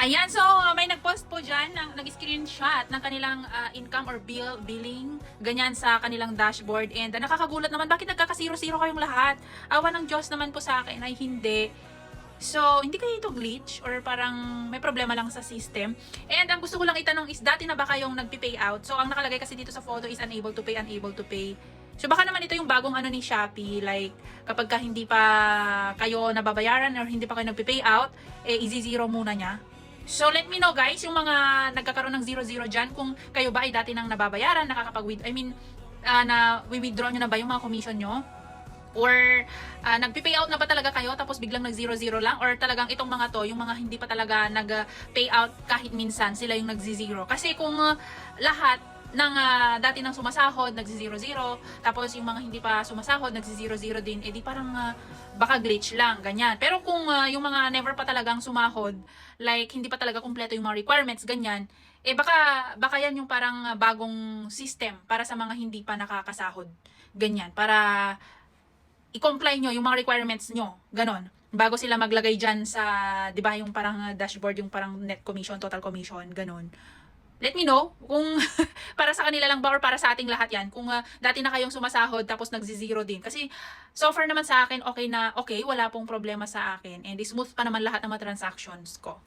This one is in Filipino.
Ayan, so may nag-post po dyan, nag-screenshot ng kanilang income or billing, ganyan sa kanilang dashboard. And nakakagulat naman, bakit nagkaka-0-0 kayong lahat? Awa ng Diyos naman po sa akin ay hindi. So, hindi kayo ito glitch or parang may problema lang sa system. And ang gusto ko lang itanong is, dati na ba kayong nagpi-pay out? So, ang nakalagay kasi dito sa photo is unable to pay, unable to pay. So, baka naman ito yung bagong ano ni Shopee, like, kapag ka hindi pa kayo nababayaran or hindi pa kayo nagpi-pay out, eh, easy-zero muna niya. So, let me know guys, yung mga nagkakaroon ng 0-0 dyan, kung kayo ba ay dati nang nababayaran, na-withdraw nyo na ba yung mga commission nyo? Or nagpi-pay out na ba talaga kayo tapos biglang nag-0-0 lang? Or talagang itong mga to, yung mga hindi pa talaga nag-pay out kahit minsan, sila yung nag-0. Kasi kung lahat ng dati nang sumasahod, nag-0-0, tapos yung mga hindi pa sumasahod, nag-0-0 din, edi parang baka glitch lang, ganyan. Pero kung yung mga never pa talagang sumahod, like hindi pa talaga kumpleto yung mga requirements, ganyan, eh baka yan yung parang bagong system para sa mga hindi pa nakakasahod. Ganyan, para i-comply nyo yung mga requirements nyo, ganon. Bago sila maglagay dyan sa, di ba, yung parang dashboard, yung parang net commission, total commission, ganon. Let me know kung para sa kanila lang ba or para sa ating lahat yan. Kung dati na kayong sumasahod tapos nag-0 din. Kasi so far naman sa akin, okay na okay, wala pong problema sa akin. And smooth pa naman lahat ng mga transactions ko.